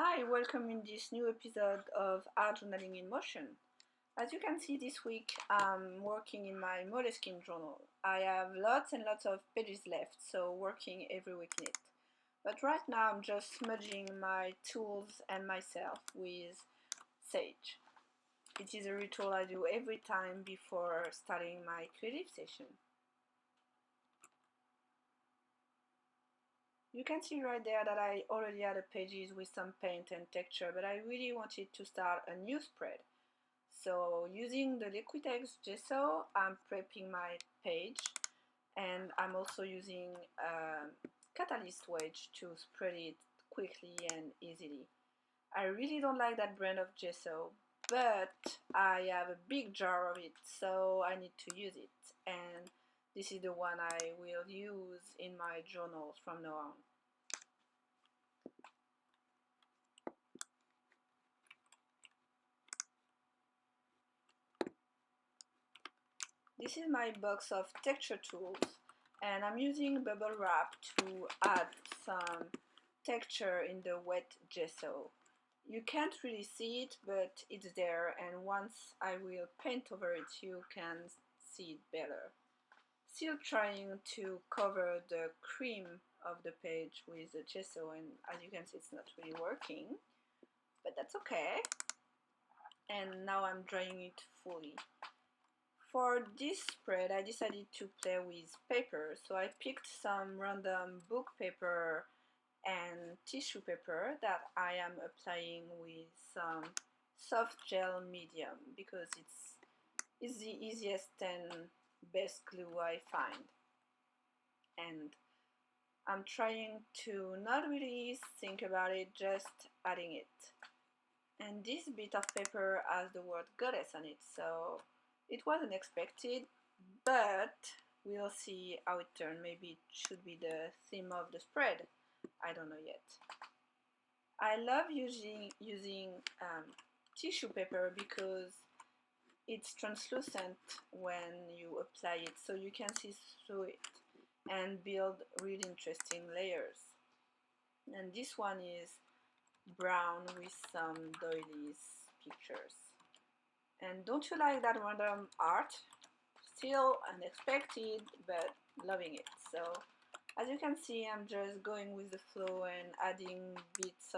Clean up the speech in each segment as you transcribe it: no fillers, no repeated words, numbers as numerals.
Hi, welcome in this new episode of Art Journaling in Motion. As you can see this week, I'm working in my Moleskine journal. I have lots and lots of pages left, so working every week in it. But right now I'm just smudging my tools and myself with sage. It is a ritual I do every time before starting my creative session. You can see right there that I already had the pages with some paint and texture, but I really wanted to start a new spread. So using the Liquitex gesso, I'm prepping my page, and I'm also using catalyst wedge to spread it quickly and easily. I really don't like that brand of gesso, but I have a big jar of it, so I need to use it, and this is the one I will use in my journals from now on. This is my box of texture tools, and I'm using bubble wrap to add some texture in the wet gesso. You can't really see it, but it's there, and once I will paint over it, you can see it better. Still trying to cover the cream of the page with the gesso, and as you can see, it's not really working, but that's okay. And now I'm drying it fully. For this spread, I decided to play with paper, so I picked some random book paper and tissue paper that I am applying with some soft gel medium because it's the easiest and best glue I find. And I'm trying to not really think about it, just adding it. And this bit of paper has the word goddess on it, so it wasn't expected, but we'll see how it turns. Maybe it should be the theme of the spread. I don't know yet. I love using tissue paper because it's translucent when you apply it, so you can see through it and build really interesting layers. And this one is brown with some doilies pictures. And don't you like that random art? Still unexpected, but loving it. So as you can see, I'm just going with the flow and adding bits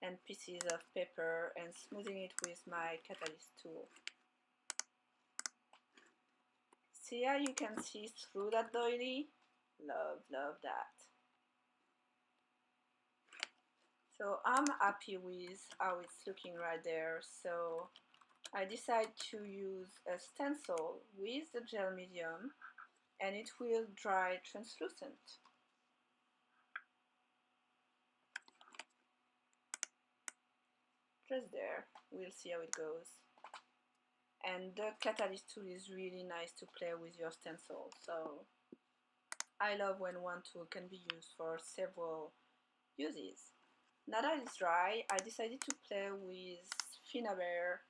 and pieces of paper and smoothing it with my catalyst tool. See how you can see through that doily? Love that. So I'm happy with how it's looking right there. So I decide to use a stencil with the gel medium, and it will dry translucent. Just there, we'll see how it goes. And the catalyst tool is really nice to play with your stencil, so I love when one tool can be used for several uses. Now that it's dry, I decided to play with Finnabair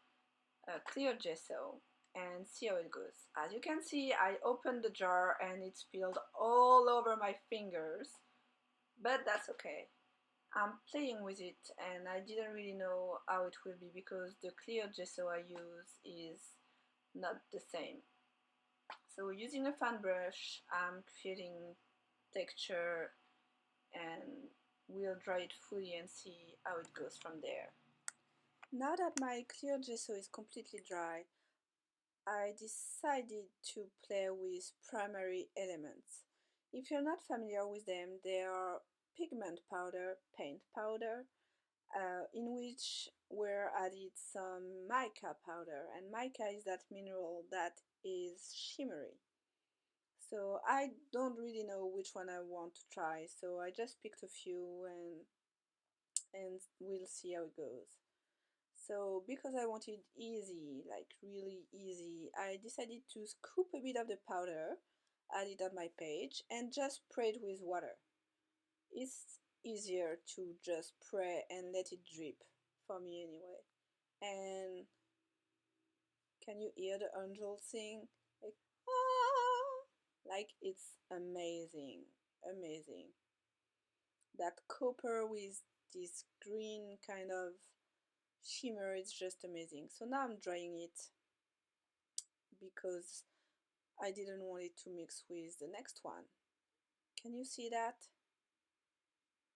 clear gesso and see how it goes. As you can see, I opened the jar and it spilled all over my fingers, but that's okay. I'm playing with it and I didn't really know how it will be because the clear gesso I use is not the same. So using a fan brush, I'm creating texture and we'll dry it fully and see how it goes from there. Now that my clear gesso is completely dry, I decided to play with primary elements. If you're not familiar with them, they are pigment powder, paint powder, in which were added some mica powder, and mica is that mineral that is shimmery. So I don't really know which one I want to try, so I just picked a few and we'll see how it goes. So because I wanted easy, like really easy, I decided to scoop a bit of the powder, add it on my page, and just spray it with water. It's easier to just spray and let it drip, for me anyway. And can you hear the angel sing? Like, ah! Like it's amazing, amazing. That copper with this green kind of shimmer is just amazing. So now I'm drying it because I didn't want it to mix with the next one. Can you see that?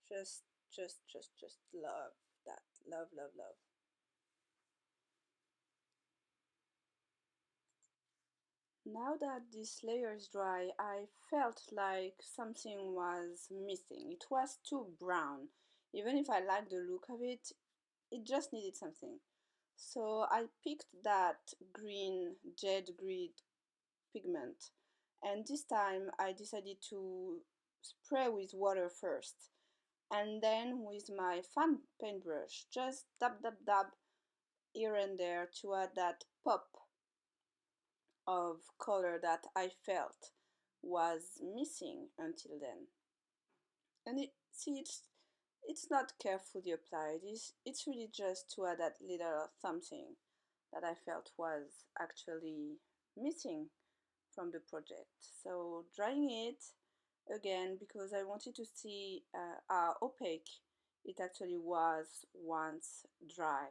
Just love that. Love, love, love. Now that this layer is dry, I felt like something was missing. It was too brown. Even if I liked the look of it, it just needed something. So I picked that green jade green pigment, and this time I decided to spray with water first, and then with my fan paintbrush just dab dab dab here and there to add that pop of color that I felt was missing until then. And it's not carefully applied. It's really just to add that little something that I felt was actually missing from the project. So drying it again because I wanted to see how opaque it actually was once dry.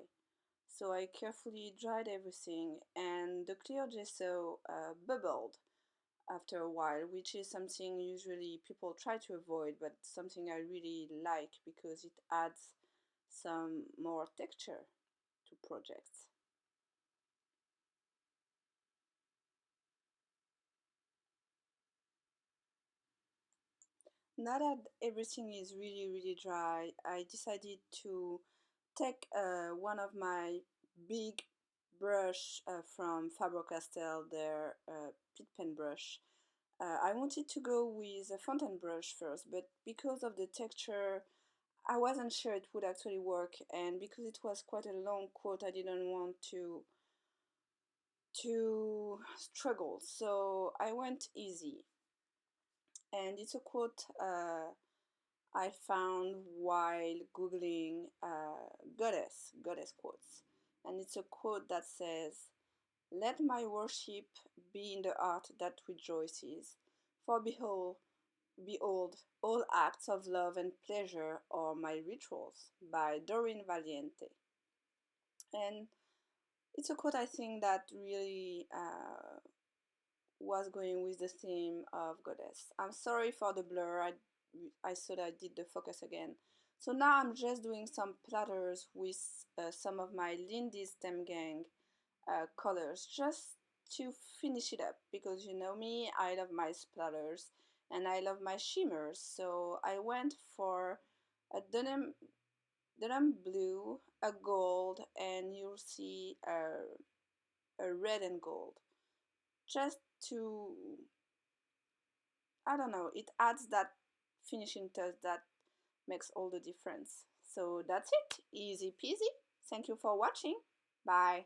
So I carefully dried everything, and the clear gesso bubbled after a while, which is something usually people try to avoid, but something I really like because it adds some more texture to projects. Now that everything is really dry, I decided to take one of my big brush from Faber-Castell, their pit pen brush. I wanted to go with a fountain brush first, but because of the texture, I wasn't sure it would actually work, and because it was quite a long quote, I didn't want to struggle, so I went easy. And it's a quote I found while googling goddess quotes, and it's a quote that says, "Let my worship be in the heart that rejoices, for behold, all acts of love and pleasure are my rituals," by Doreen Valiente. And it's a quote I think that really was going with the theme of goddess. I'm sorry for the blur. I thought I did the focus again. So now I'm just doing some platters with some of my Lindy Stem Gang colors just to finish it up because you know me, I love my splatters and I love my shimmers. So I went for a denim blue, a gold, and you'll see a red and gold. Just to, I don't know, it adds that finishing touch that makes all the difference. So that's it, easy peasy. Thank you for watching. Bye.